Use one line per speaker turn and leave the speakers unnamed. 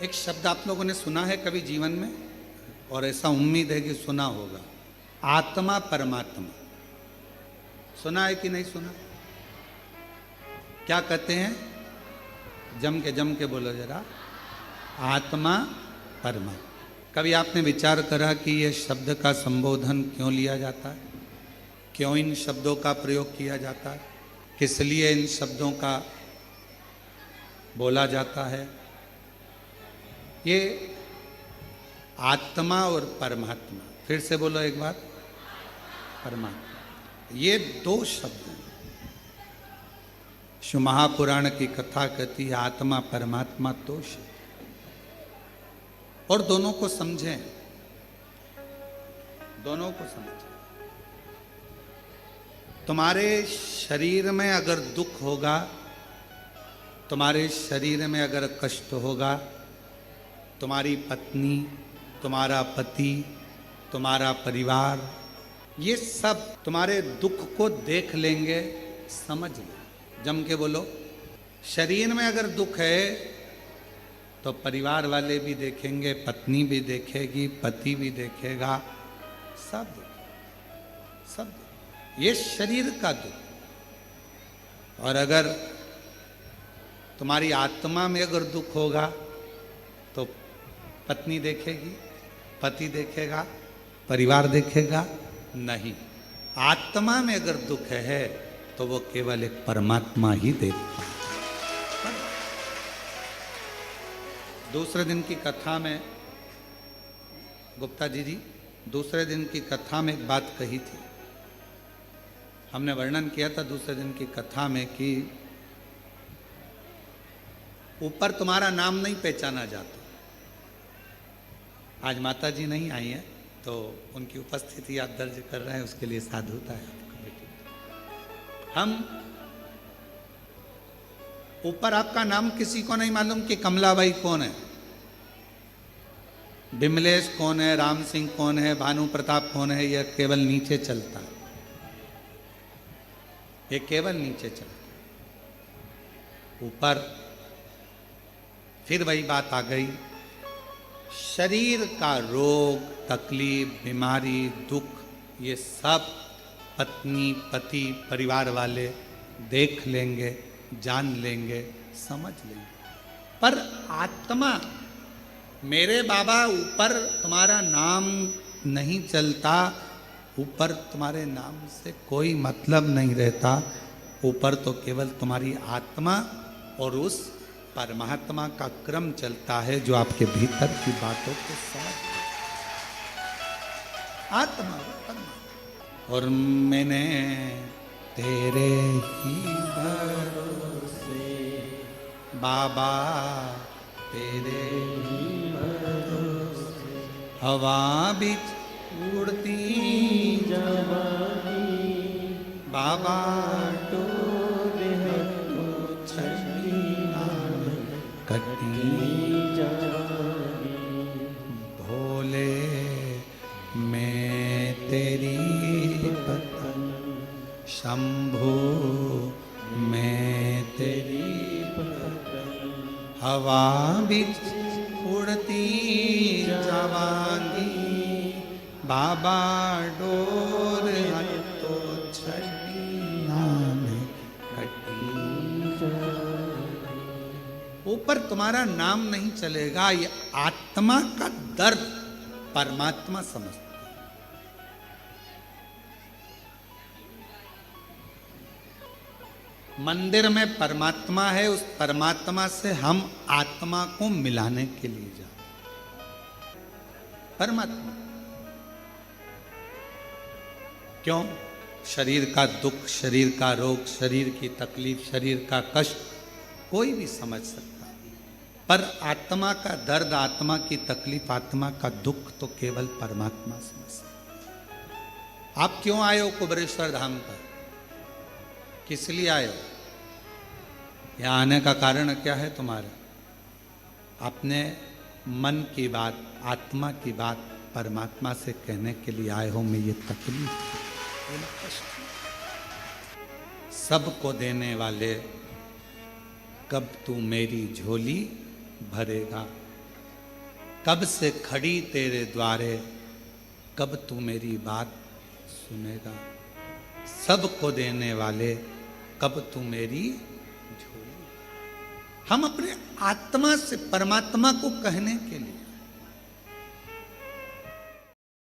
एक शब्द आप लोगों ने सुना है कभी जीवन में, और ऐसा उम्मीद है कि सुना होगा, आत्मा परमात्मा। सुना है कि नहीं सुना? क्या कहते हैं? जम के बोलो जरा, आत्मा परमात्मा। कभी आपने विचार करा कि यह शब्द का संबोधन क्यों लिया जाता है, क्यों इन शब्दों का प्रयोग किया जाता है, किस लिए इन शब्दों का बोला जाता है? ये आत्मा और परमात्मा, फिर से बोलो एक बार, परमात्मा, ये दो शब्द हैं। शिव महापुराण की कथा कहती है आत्मा परमात्मा दो शब्द, और दोनों को समझें, दोनों को समझें। तुम्हारे शरीर में अगर दुख होगा, तुम्हारे शरीर में अगर कष्ट होगा, तुम्हारी पत्नी, तुम्हारा पति, तुम्हारा परिवार, ये सब तुम्हारे दुख को देख लेंगे, समझ लेंगे। जम के बोलो, शरीर में अगर दुख है तो परिवार वाले भी देखेंगे, पत्नी भी देखेगी, पति भी देखेगा, सब देखेंगे, सब देखेंगे। ये शरीर का दुख। और अगर तुम्हारी आत्मा में अगर दुख होगा तो पत्नी देखेगी, पति देखेगा, परिवार देखेगा नहीं। आत्मा में अगर दुख है तो वो केवल एक परमात्मा ही देखता है। दूसरे दिन की कथा में गुप्ता जी दूसरे दिन की कथा में एक बात कही थी, हमने वर्णन किया था दूसरे दिन की कथा में कि ऊपर तुम्हारा नाम नहीं पहचाना जाता। आज माता जी नहीं आई है तो उनकी उपस्थिति आप दर्ज कर रहे हैं, उसके लिए साधुता है। हम ऊपर आपका नाम किसी को नहीं मालूम कि कमलाबाई कौन है, बिमलेश कौन है, राम सिंह कौन है, भानु प्रताप कौन है, यह केवल नीचे चलता है, ये केवल नीचे चलता है। ऊपर फिर वही बात आ गई, शरीर का रोग, तकलीफ, बीमारी, दुख, ये सब पत्नी, पति, परिवार वाले देख लेंगे, जान लेंगे, समझ लेंगे। पर आत्मा, मेरे बाबा, ऊपर तुम्हारा नाम नहीं चलता, ऊपर तुम्हारे नाम से कोई मतलब नहीं रहता। ऊपर तो केवल तुम्हारी आत्मा और उस परमात्मा का क्रम चलता है जो आपके भीतर की बातों को समझ, आत्मा परमात्मा। और मैंने तेरे ही भरोसे बाबा, तेरे ही भरोसे हवा बिच उड़ती जवानी, बाबा डोरे तो छड़ी कटी जवानी, भोले मैं तेरी पतन, शंभू मैं तेरी पतन, हवा बिच उड़ती जवानी, बाबा डोर तो छड़ी नाम कटी। ऊपर तुम्हारा नाम नहीं चलेगा, ये आत्मा का दर्द परमात्मा समझता है। मंदिर में परमात्मा है, उस परमात्मा से हम आत्मा को मिलाने के लिए जाते। परमात्मा क्यों? शरीर का दुख, शरीर का रोग, शरीर की तकलीफ, शरीर का कष्ट कोई भी समझ सकता है, पर आत्मा का दर्द, आत्मा की तकलीफ, आत्मा का दुख तो केवल परमात्मा समझ सकता। आप क्यों आए हो कुबरेश्वर धाम पर? किस लिए आए हो? यहाँ आने का कारण क्या है तुम्हारा? अपने मन की बात, आत्मा की बात परमात्मा से कहने के लिए आए हो। मैं ये तकलीफ, सबको देने वाले, कब तू मेरी झोली भरेगा, कब से खड़ी तेरे द्वारे, कब तू मेरी बात सुनेगा। सबको देने वाले, कब तू मेरी झोली। हम अपने आत्मा से परमात्मा को कहने के लिए